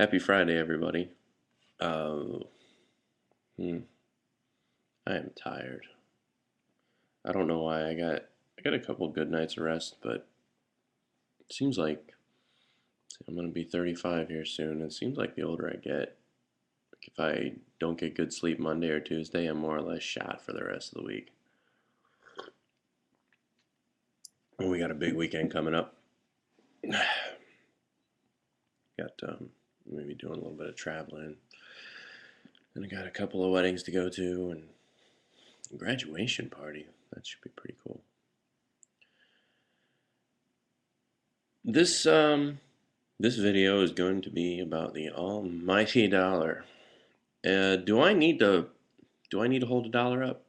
Happy Friday, everybody. Uh, hmm, I am tired. I don't know why. I got a couple good nights of rest, but it seems like I'm gonna be 35 here soon. It seems like the older I get, like if I don't get good sleep Monday or Tuesday, I'm more or less shot for the rest of the week. And we got a big weekend coming up. Got maybe doing a little bit of traveling, and I got a couple of weddings to go to, and a graduation party. That should be pretty cool. This this video is going to be about the almighty dollar. Do I need to hold a dollar up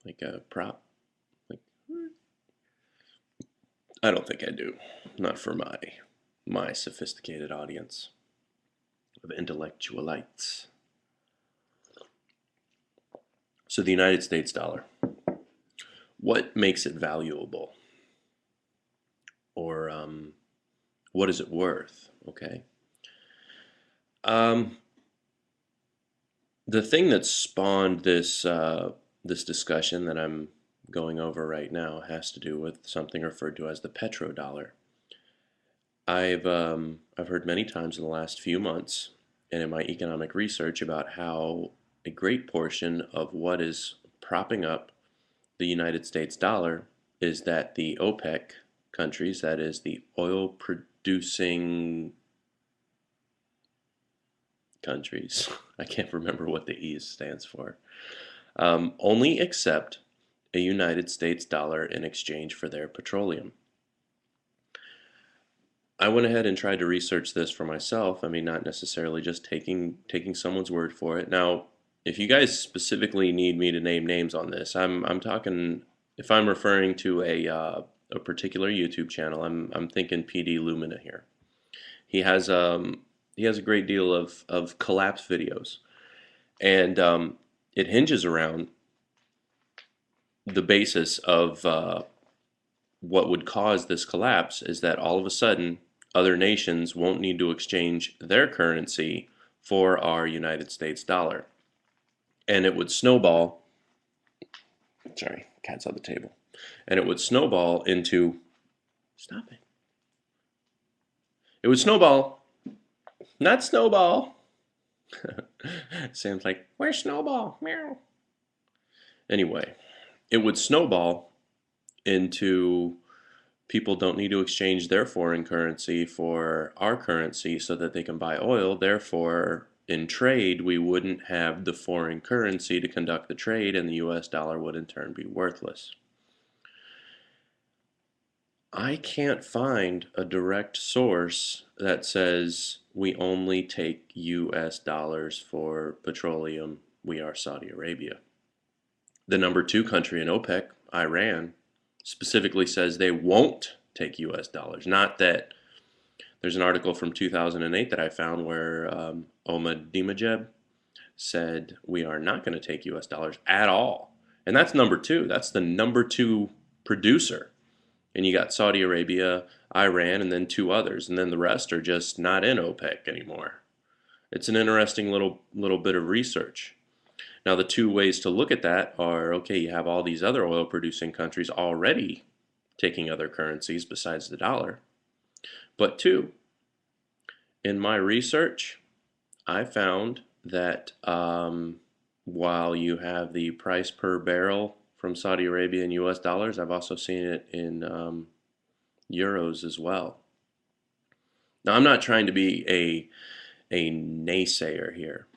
like a prop? Like I don't think I do. Not for my sophisticated audience of intellectualites. So the United States dollar. What makes it valuable? Or what is it worth? Okay. Um, the thing that spawned this discussion that I'm going over right now has to do with something referred to as the petrodollar. I've heard many times in the last few months and in my economic research about how a great portion of what is propping up the United States dollar is that the OPEC countries, that is the oil producing countries, I can't remember what the E stands for, only accept a United States dollar in exchange for their petroleum. I went ahead and tried to research this for myself. I mean, not necessarily just taking someone's word for it. Now, if you guys specifically need me to name names on this, I'm talking. If I'm referring to a particular YouTube channel, I'm thinking PD Lumina here. He has he has a great deal of collapse videos, and it hinges around the basis of what would cause this collapse is that all of a sudden other nations won't need to exchange their currency for our United States dollar. And it would snowball, sorry, cat's on the table, and it would snowball into, stop it. It would snowball, not snowball. Sam's like, where's Snowball? Meow. Anyway, it would snowball into people don't need to exchange their foreign currency for our currency so that they can buy oil. Therefore, in trade, we wouldn't have the foreign currency to conduct the trade, and the US dollar would in turn be worthless. I can't find a direct source that says we only take US dollars for petroleum. We are Saudi Arabia. The number two country in OPEC, Iran, specifically says they won't take US dollars. Not that there's an article from 2008 that I found where Ahmadinejad said we are not going to take US dollars at all. And that's number two. That's the number two producer. And you got Saudi Arabia, Iran, and then two others. And then the rest are just not in OPEC anymore. It's an interesting little bit of research. Now, the two ways to look at that are, okay, you have all these other oil producing countries already taking other currencies besides the dollar. But two, in my research, I found that while you have the price per barrel from Saudi Arabia in US dollars, I've also seen it in euros as well. Now, I'm not trying to be a naysayer here.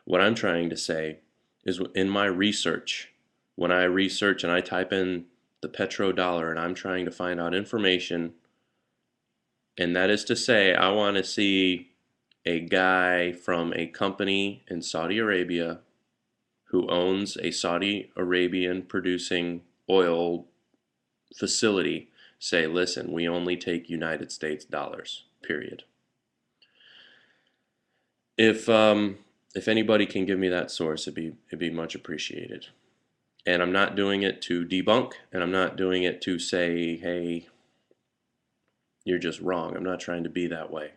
What I'm trying to say is in my research, when I research and I type in the petrodollar and I'm trying to find out information, and that is to say, I want to see a guy from a company in Saudi Arabia who owns a Saudi Arabian producing oil facility say, listen, we only take United States dollars, period. If anybody can give me that source, it'd be much appreciated. And I'm not doing it to debunk, and I'm not doing it to say, hey, you're just wrong. I'm not trying to be that way.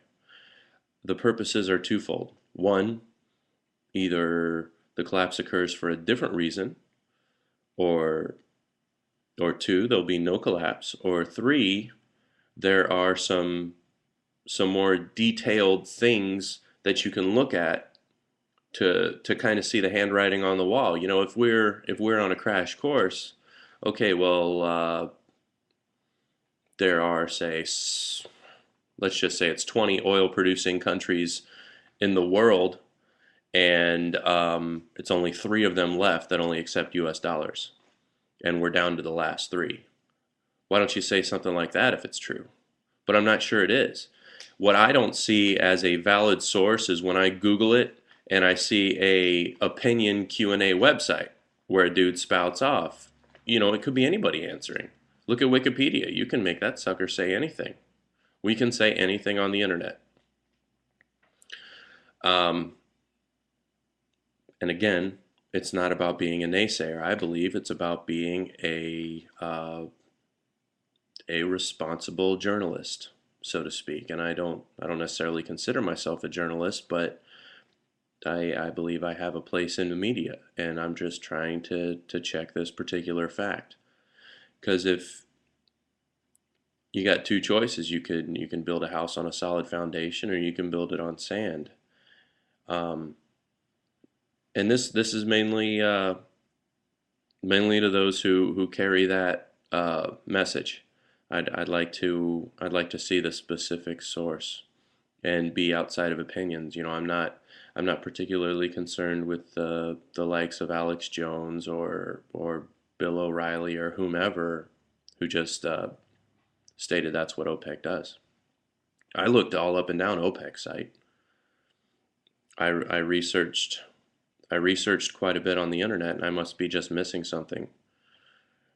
the purposes are twofold. One, either the collapse occurs for a different reason, or or two, there'll be no collapse, or three, there are some more detailed things that you can look at to kind of see the handwriting on the wall. You know, if we're on a crash course, okay, well, there are, say, let's just say it's 20 oil producing countries in the world, and it's only three of them left that only accept US dollars, and we're down to the last three. Why don't you say something like that if it's true? But I'm not sure it is. What I don't see as a valid source is when I Google it and I see a opinion Q&A website where a dude spouts off. You know, it could be anybody answering. Look at Wikipedia. You can make that sucker say anything. We can say anything on the internet. And again, it's not about being a naysayer. I believe it's about being a responsible journalist, so to speak. And I don't necessarily consider myself a journalist, but I believe I have a place in the media, and I'm just trying to check this particular fact. Because if you got two choices, you can build a house on a solid foundation, or you can build it on sand. Um, and this is mainly to those who carry that message. I'd like to see the specific source and be outside of opinions. You know, I'm not particularly concerned with the likes of Alex Jones or Bill O'Reilly or whomever who just stated that's what OPEC does. I looked all up and down OPEC's site. I researched quite a bit on the internet, and I must be just missing something,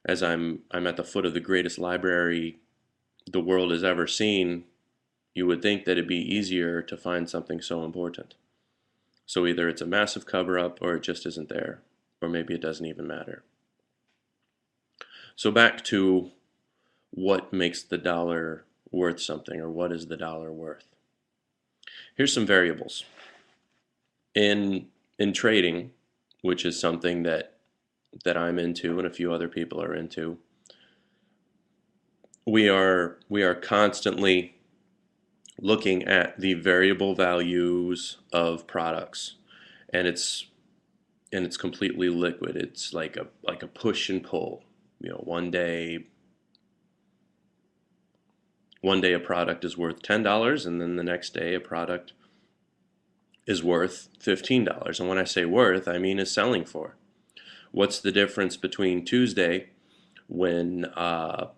as I'm at the foot of the greatest library the world has ever seen. You would think that it'd be easier to find something so important. So either it's a massive cover-up, or it just isn't there, or maybe it doesn't even matter. So back to what makes the dollar worth something, or what is the dollar worth? Here's some variables. In trading, which is something that I'm into and a few other people are into, we are constantly looking at the variable values of products, and it's completely liquid. It's like a push and pull. You know, one day a product is worth $10, and then the next day a product is worth $15. And when I say worth, I mean is selling for. What's the difference between Tuesday, when a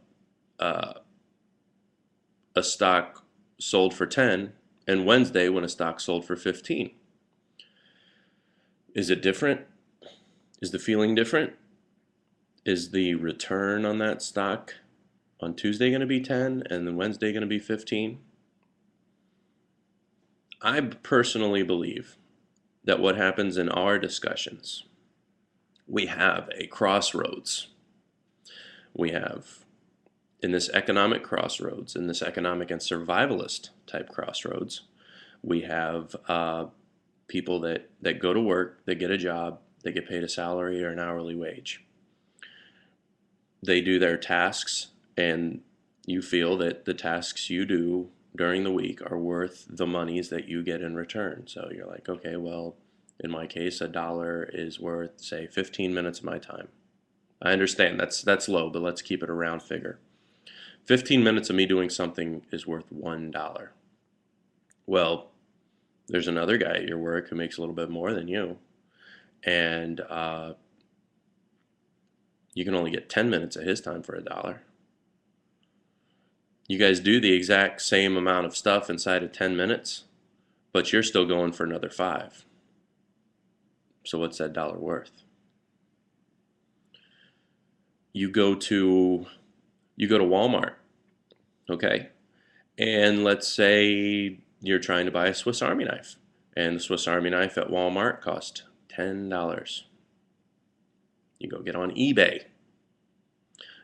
stock sold for 10, and Wednesday, when a stock sold for 15? Is it different? Is the feeling different? Is the return on that stock on Tuesday going to be 10 and then Wednesday going to be 15? I personally believe that what happens in our discussions, we have a crossroads. We have, in this economic crossroads, in this economic and survivalist type crossroads, we have people that go to work, they get a job, they get paid a salary or an hourly wage. They do their tasks, and you feel that the tasks you do during the week are worth the monies that you get in return. So you're like, okay, well, in my case, a dollar is worth, say, 15 minutes of my time. I understand that's low, but let's keep it a round figure. 15 minutes of me doing something is worth $1. Well, there's another guy at your work who makes a little bit more than you, and you can only get 10 minutes of his time for $1. You guys do the exact same amount of stuff inside of 10 minutes, but you're still going for another 5. So what's that dollar worth? You go to Walmart, okay? And let's say you're trying to buy a Swiss Army knife, and the Swiss Army knife at Walmart cost $10. You go get on eBay,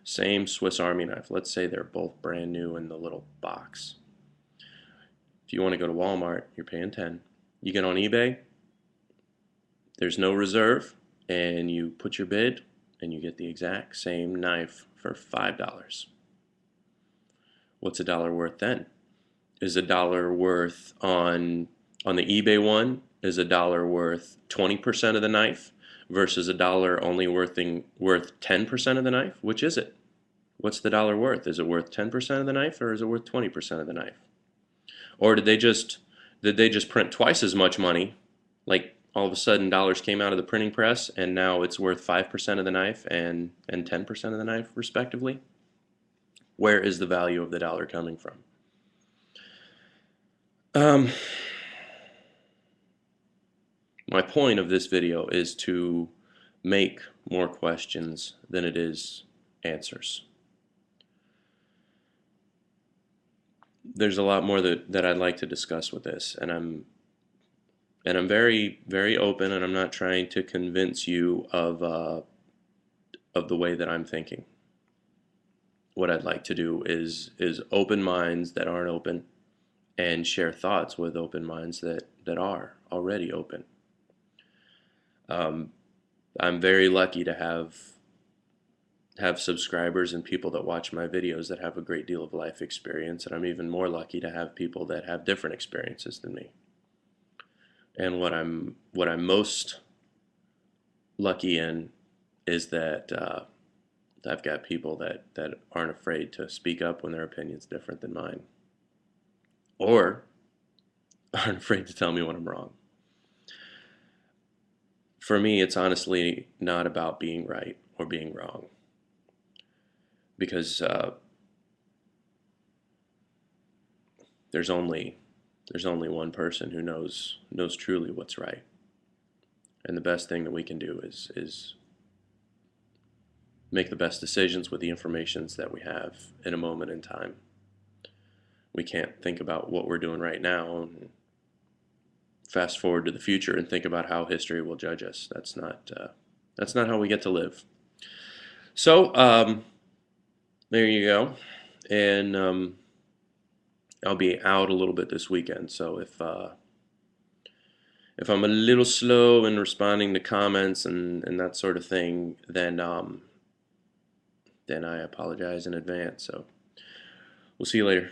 same Swiss Army knife. Let's say they're both brand new in the little box. If you want to go to Walmart, you're paying 10. You get on eBay, there's no reserve, and you put your bid, and you get the exact same knife for $5. What's a dollar worth then? Is a dollar worth on the eBay one? Is a dollar worth 20% of the knife versus a dollar only worth 10% of the knife? Which is it? What's the dollar worth? Is it worth 10% of the knife, or is it worth 20% of the knife? Or did they just print twice as much money? Like all of a sudden dollars came out of the printing press and now it's worth 5% of the knife and 10% of the knife respectively? Where is the value of the dollar coming from? My point of this video is to make more questions than it is answers. There's a lot more that I'd like to discuss with this, and I'm very, very open, and I'm not trying to convince you of the way that I'm thinking. What I'd like to do is open minds that aren't open, and share thoughts with open minds that are already open. I'm very lucky to have subscribers and people that watch my videos that have a great deal of life experience, and I'm even more lucky to have people that have different experiences than me. And what I'm most lucky in is that I've got people that aren't afraid to speak up when their opinion's different than mine, or aren't afraid to tell me when I'm wrong. For me, it's honestly not about being right or being wrong, because there's only one person who knows truly what's right, and the best thing that we can do is make the best decisions with the informations that we have in a moment in time. We can't think about what we're doing right now and fast forward to the future and think about how history will judge us. That's not how we get to live. So there you go. And I'll be out a little bit this weekend. So if I'm a little slow in responding to comments and that sort of thing, then I apologize in advance. So we'll see you later.